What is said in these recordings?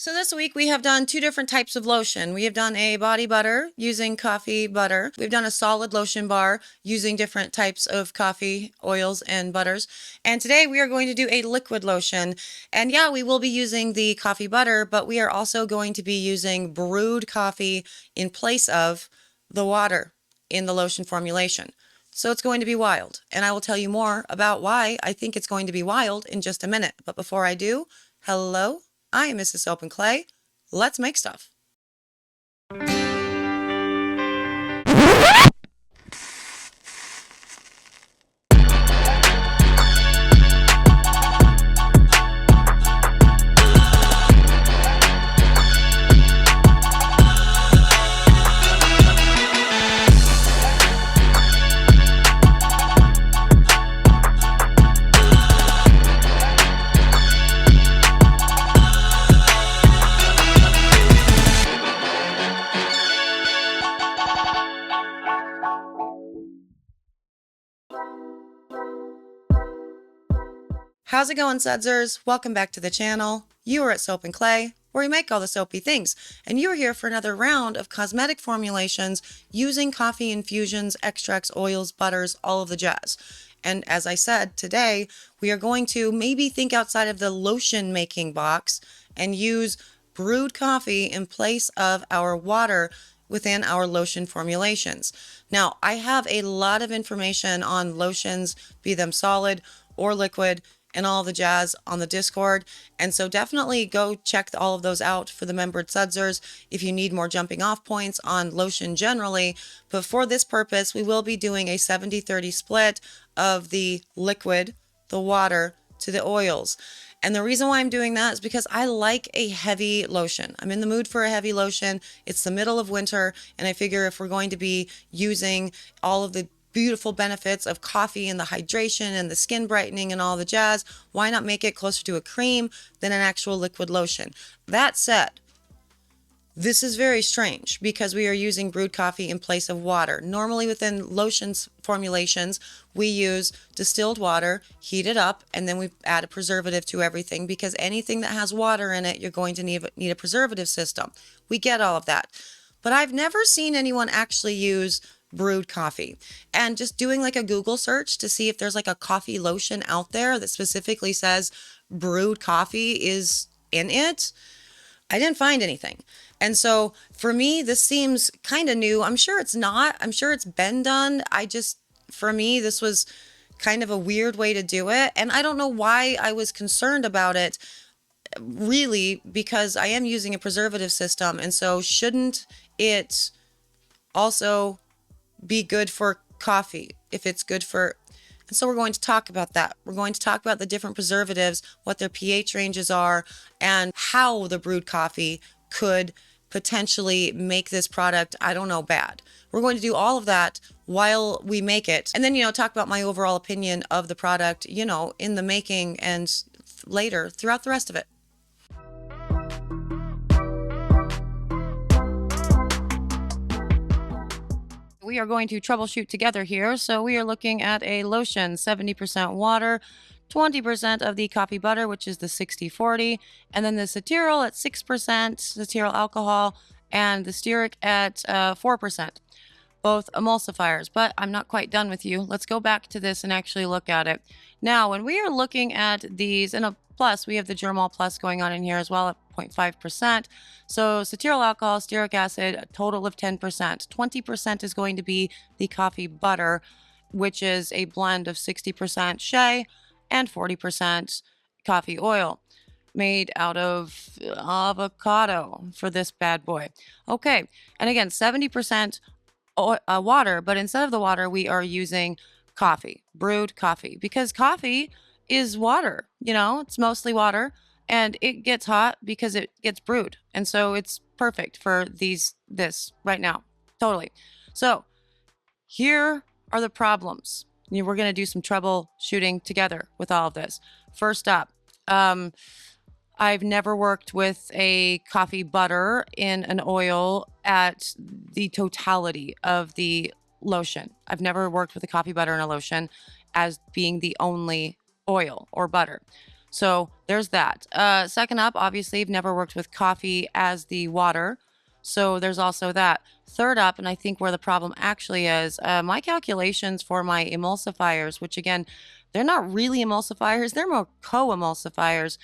So this week we have done two different types of lotion. We have done a body butter using coffee butter. We've done a solid lotion bar using different types of coffee oils and butters. And today we are going to do a liquid lotion. And yeah, we will be using the coffee butter, but we are also going to be using brewed coffee in place of the water in the lotion formulation. So it's going to be wild. And I will tell you more about why I think it's going to be wild in just a minute. But before I do, hello. I am Mrs. Soap and Clay. Let's make stuff. How's it going, Sudsers? Welcome back to the channel. You are at Soap and Clay, where we make all the soapy things, and you are here for another round of cosmetic formulations using coffee infusions, extracts, oils, butters, all of the jazz. And as I said, today we are going to maybe think outside of the lotion making box and use brewed coffee in place of our water within our lotion formulations. Now, I have a lot of information on lotions, be them solid or liquid, and all the jazz on the Discord. And so definitely go check all of those out for the membered Sudsers if you need more jumping off points on lotion generally. But for this purpose, we will be doing a 70-30 split of the liquid, the water, to the oils. And the reason why I'm doing that is because I like a heavy lotion. I'm in the mood for a heavy lotion. It's the middle of winter, and I figure if we're going to be using all of the beautiful benefits of coffee and the hydration and the skin brightening and all the jazz, why not make it closer to a cream than an actual liquid lotion? That said, this is very strange because we are using brewed coffee in place of water. Normally within lotions formulations, we use distilled water, heat it up, and then we add a preservative to everything because anything that has water in it, you're going to need a preservative system. We get all of that. But I've never seen anyone actually use brewed coffee. And just doing like a Google search to see if there's like a coffee lotion out there that specifically says brewed coffee is in it, I didn't find anything. And so for me, this seems kind of new. I'm sure it's not. I'm sure it's been done. For me, this was kind of a weird way to do it. And I don't know why I was concerned about it, really, because I am using a preservative system. And so shouldn't it also be good for coffee if it's good for... And so we're going to talk about that. We're going to talk about the different preservatives, what their pH ranges are, and how the brewed coffee could potentially make this product, I don't know, bad. We're going to do all of that while we make it. And then, talk about my overall opinion of the product, in the making and later throughout the rest of it. We are going to troubleshoot together here. So we are looking at a lotion, 70% water, 20% of the coffee butter, which is the 60-40, and then the cetyl at 6% cetyl alcohol, and the stearic at 4%, both emulsifiers. But I'm not quite done with you. Let's go back to this and actually look at it. Now, when we are looking at these, and plus we have the Germol Plus going on in here as well at 0.5%. So cetyl alcohol, stearic acid, a total of 10%. 20% is going to be the coffee butter, which is a blend of 60% shea and 40% coffee oil made out of avocado for this bad boy. Okay, and again, 70% water, but instead of the water, we are using coffee, brewed coffee, because coffee is water, it's mostly water, and it gets hot because it gets brewed. And so it's perfect for this right now. Totally. So here are the problems. We're going to do some troubleshooting together with all of this. First up, I've never worked with a coffee butter in an oil at the totality of the lotion. I've never worked with a coffee butter in a lotion as being the only oil or butter. So there's that. Second up, obviously, you've never worked with coffee as the water. So there's also that. Third up, and I think where the problem actually is, my calculations for my emulsifiers, which again, they're not really emulsifiers, they're more co-emulsifiers.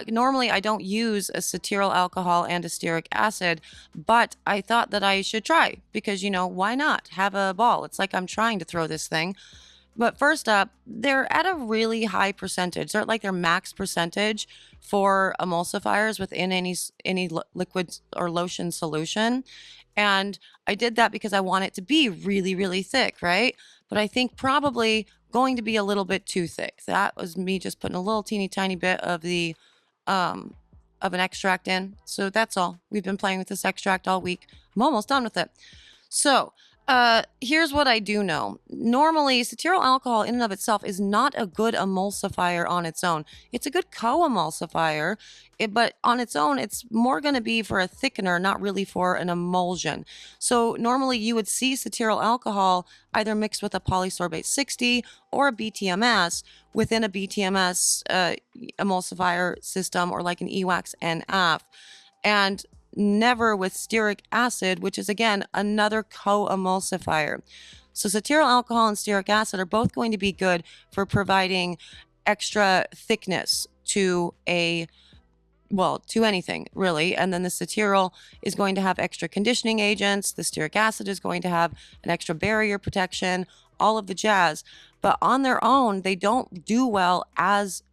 Normally, I don't use a cetyl alcohol and a stearic acid, but I thought that I should try because, why not? Have a ball. It's like I'm trying to throw this thing. But first up, they're at a really high percentage. They're at like their max percentage for emulsifiers within any liquid or lotion solution. And I did that because I want it to be really, really thick, right? But I think probably going to be a little bit too thick. That was me just putting a little teeny tiny bit of the of an extract in. So that's all. We've been playing with this extract all week. I'm almost done with it. So here's what I do know. Normally, cetyl alcohol in and of itself is not a good emulsifier on its own. It's a good co-emulsifier, but on its own, it's more going to be for a thickener, not really for an emulsion. So normally you would see cetyl alcohol either mixed with a polysorbate 60 or a BTMS within a BTMS emulsifier system or like an EWAX NF. And never with stearic acid, which is again another co-emulsifier. So cetyl alcohol and stearic acid are both going to be good for providing extra thickness to to anything really. And then the cetyl is going to have extra conditioning agents. The stearic acid is going to have an extra barrier protection, all of the jazz. But on their own, they don't do well as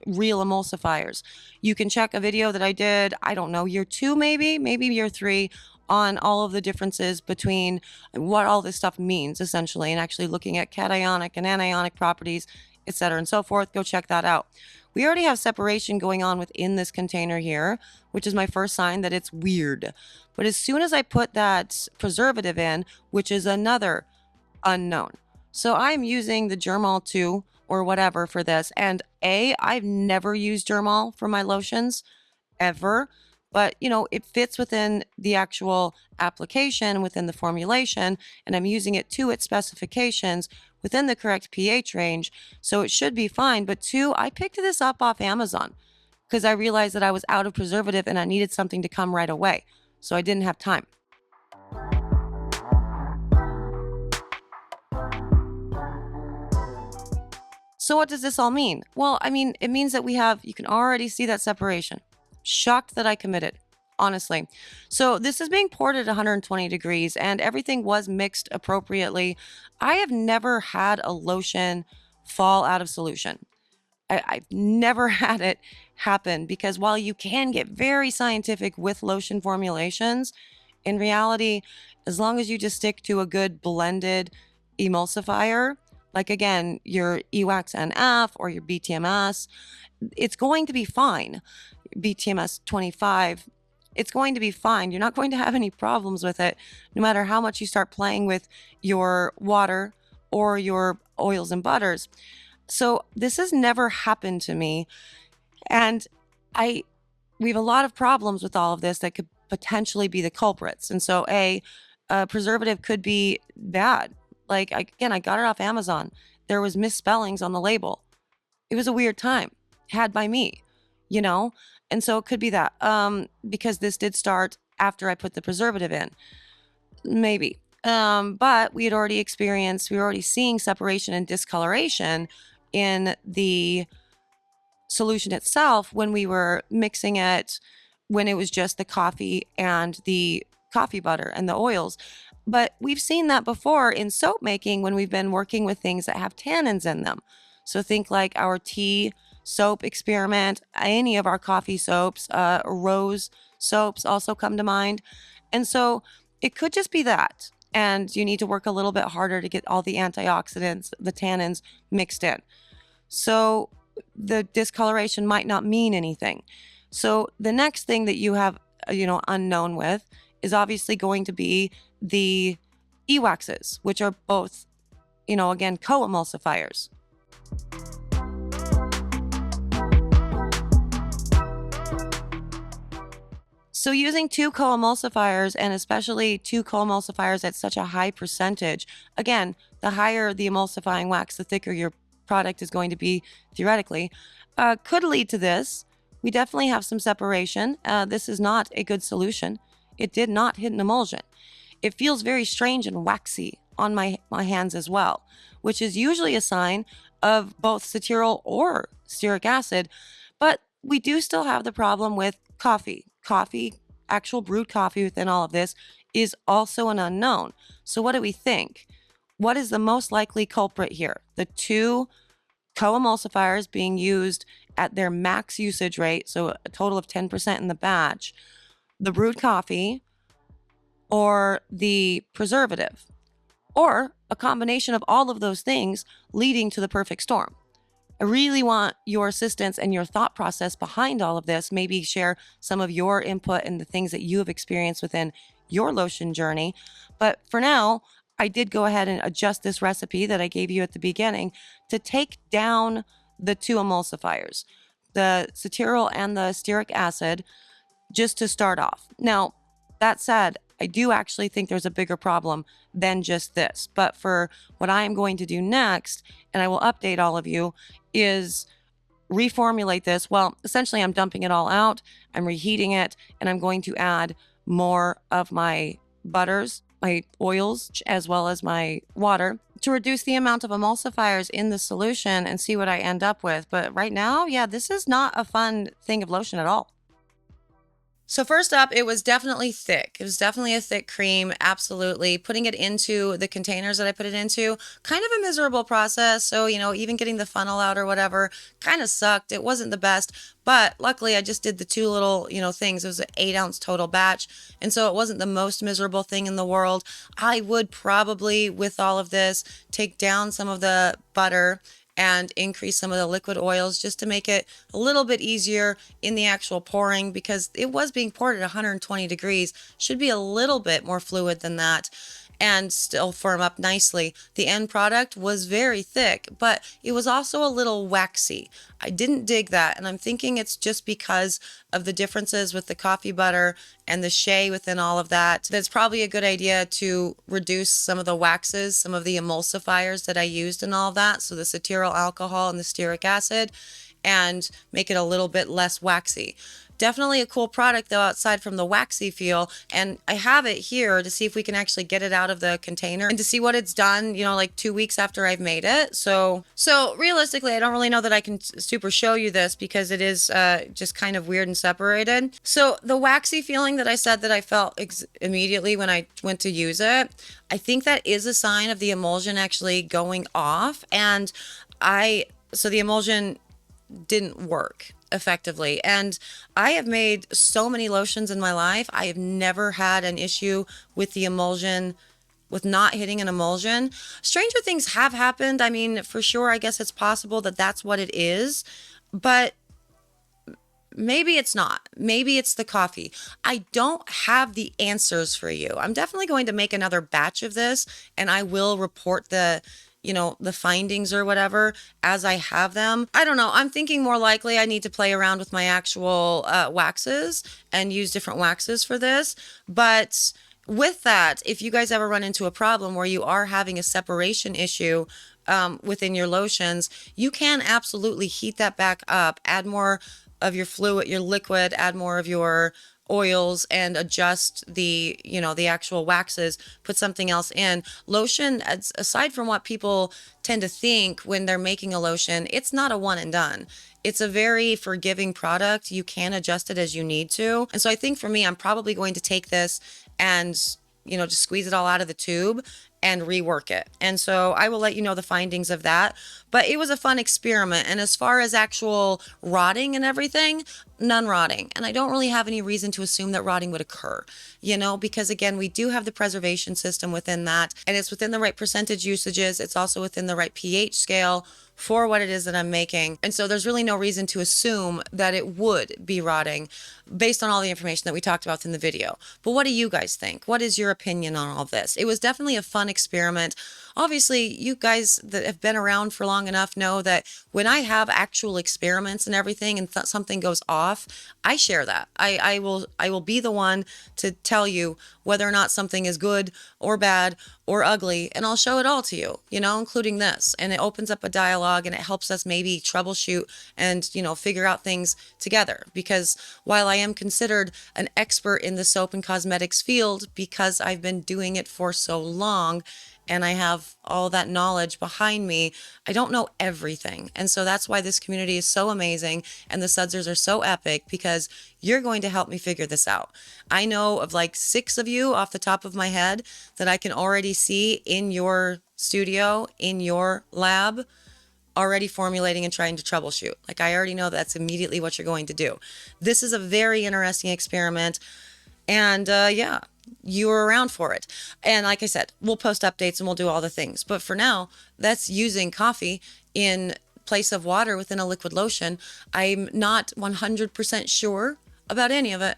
real emulsifiers. You can check a video that I did, I don't know, year 2 maybe year 3, on all of the differences between what all this stuff means essentially, and actually looking at cationic and anionic properties, etc. and so forth. Go check that out. We already have separation going on within this container here, which is my first sign that it's weird. But as soon as I put that preservative in, which is another unknown. So I'm using the Germall 2 or whatever for this. And I've never used Germall for my lotions ever, but it fits within the actual application, within the formulation, and I'm using it to its specifications within the correct pH range. So it should be fine. But 2, I picked this up off Amazon because I realized that I was out of preservative and I needed something to come right away. So I didn't have time. So what does this all mean? Well, it means that you can already see that separation. Shocked that I committed, honestly. So this is being poured at 120 degrees and everything was mixed appropriately. I have never had a lotion fall out of solution. I've never had it happen because while you can get very scientific with lotion formulations, in reality, as long as you just stick to a good blended emulsifier, like again, your EWAX NF or your BTMS, it's going to be fine. BTMS 25, it's going to be fine. You're not going to have any problems with it, no matter how much you start playing with your water or your oils and butters. So this has never happened to me. And we have a lot of problems with all of this that could potentially be the culprits. And so a preservative could be bad. Like, again, I got it off Amazon. There was misspellings on the label. It was a weird time had by me, and so it could be that because this did start after I put the preservative in, maybe. But we were already seeing separation and discoloration in the solution itself when we were mixing it, when it was just the coffee and the coffee butter and the oils. But we've seen that before in soap making when we've been working with things that have tannins in them. So think like our tea soap experiment, any of our coffee soaps, rose soaps also come to mind. And so it could just be that. And you need to work a little bit harder to get all the antioxidants, the tannins mixed in. So the discoloration might not mean anything. So the next thing that you have, unknown with is obviously going to be the EWAXs, which are both, again, co-emulsifiers. So using 2 co-emulsifiers, and especially 2 co-emulsifiers at such a high percentage, again, the higher the emulsifying wax, the thicker your product is going to be theoretically, could lead to this. We definitely have some separation. This is not a good solution. It did not hit an emulsion. It feels very strange and waxy on my hands as well, which is usually a sign of both cetearyl or stearic acid. But we do still have the problem with coffee. Coffee, actual brewed coffee within all of this, is also an unknown. So what do we think? What is the most likely culprit here? The two co-emulsifiers being used at their max usage rate, so a total of 10% in the batch, the brewed coffee, or the preservative, or a combination of all of those things leading to the perfect storm. I really want your assistance and your thought process behind all of this. Maybe share some of your input and the things that you have experienced within your lotion journey. But for now, I did go ahead and adjust this recipe that I gave you at the beginning to take down the two emulsifiers, the cetearyl and the stearic acid, just to start off. Now, that said, I do actually think there's a bigger problem than just this. But for what I am going to do next, and I will update all of you, is reformulate this. Well, essentially, I'm dumping it all out, I'm reheating it, and I'm going to add more of my butters, my oils, as well as my water to reduce the amount of emulsifiers in the solution and see what I end up with. But right now, yeah, this is not a fun thing of lotion at all. So first up, it was definitely thick. It was definitely a thick cream, absolutely. Putting it into the containers that I put it into, kind of a miserable process. So, even getting the funnel out or whatever kind of sucked. It wasn't the best, but luckily I just did the two little, things. It was an 8-ounce total batch. And so it wasn't the most miserable thing in the world. I would probably, with all of this, take down some of the butter and increase some of the liquid oils just to make it a little bit easier in the actual pouring, because it was being poured at 120 degrees. Should be a little bit more fluid than that and still firm up nicely. The end product was very thick, but it was also a little waxy. I didn't dig that, and I'm thinking it's just because of the differences with the coffee butter and the shea within all of that. That's probably a good idea to reduce some of the waxes, some of the emulsifiers that I used and all of that, so the cetearyl alcohol and the stearic acid, and make it a little bit less waxy. Definitely a cool product though, outside from the waxy feel. And I have it here to see if we can actually get it out of the container and to see what it's done, like 2 weeks after I've made it. So realistically, I don't really know that I can super show you this because it is just kind of weird and separated. So the waxy feeling that I said that I felt immediately when I went to use it, I think that is a sign of the emulsion actually going off. And so the emulsion didn't work effectively. And I have made so many lotions in my life. I have never had an issue with the emulsion, with not hitting an emulsion. Stranger things have happened. I mean, for sure, I guess it's possible that that's what it is, but maybe it's not. Maybe it's the coffee. I don't have the answers for you. I'm definitely going to make another batch of this, and I will report the findings or whatever as I have them. I don't know. I'm thinking more likely I need to play around with my actual waxes and use different waxes for this. But with that, if you guys ever run into a problem where you are having a separation issue within your lotions, you can absolutely heat that back up, add more of your fluid, your liquid, add more of your oils, and adjust the actual waxes, put something else in. Lotion, aside from what people tend to think when they're making a lotion, it's not a one and done. It's a very forgiving product. You can adjust it as you need to. And so I think for me, I'm probably going to take this and, just squeeze it all out of the tube and rework it. And so I will let you know the findings of that. But it was a fun experiment. And as far as actual rotting and everything, none rotting. And I don't really have any reason to assume that rotting would occur, because again, we do have the preservation system within that, and it's within the right percentage usages. It's also within the right pH scale for what it is that I'm making. And so there's really no reason to assume that it would be rotting based on all the information that we talked about in the video. But what do you guys think? What is your opinion on all this? It was definitely a fun experiment. Obviously, you guys that have been around for long enough know that when I have actual experiments and everything and something goes off, I share that. I will be the one to tell you whether or not something is good or bad or ugly, and I'll show it all to you, including this. And it opens up a dialogue and it helps us maybe troubleshoot and, figure out things together. Because while I am considered an expert in the soap and cosmetics field because I've been doing it for so long, and I have all that knowledge behind me, I don't know everything. And so that's why this community is so amazing and the Sudsers are so epic, because you're going to help me figure this out. I know of like 6 of you off the top of my head that I can already see in your studio, in your lab, already formulating and trying to troubleshoot. Like, I already know that's immediately what you're going to do. This is a very interesting experiment. And yeah, you were around for it. And like I said, we'll post updates and we'll do all the things. But for now, that's using coffee in place of water within a liquid lotion. I'm not 100% sure about any of it,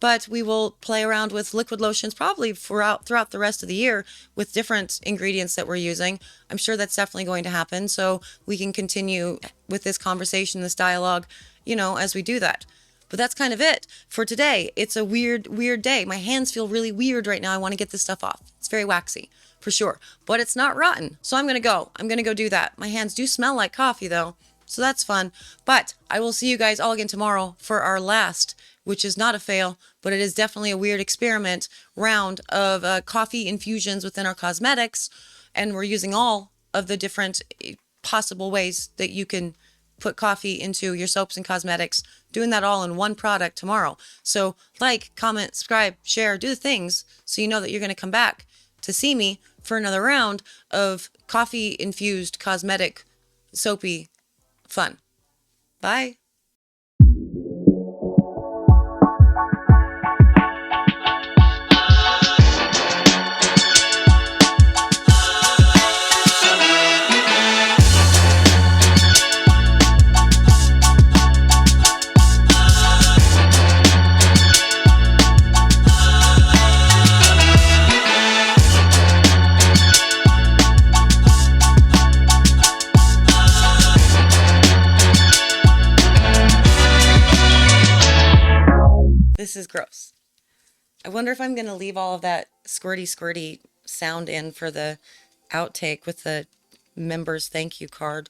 but we will play around with liquid lotions probably throughout the rest of the year with different ingredients that we're using. I'm sure that's definitely going to happen. So we can continue with this conversation, this dialogue, as we do that. But that's kind of it for today. It's a weird day. My hands feel really weird right now. I want to get this stuff off. It's very waxy, for sure. But it's not rotten. So I'm going to go. I'm going to go do that. My hands do smell like coffee, though. So that's fun. But I will see you guys all again tomorrow for our last, which is not a fail, but it is definitely a weird experiment round of coffee infusions within our cosmetics. And we're using all of the different possible ways that you can put coffee into your soaps and cosmetics, doing that all in one product tomorrow. So like, comment, subscribe, share, do the things so you know that you're going to come back to see me for another round of coffee infused cosmetic soapy fun. Bye. This is gross. I wonder if I'm going to leave all of that squirty sound in for the outtake with the members thank you card.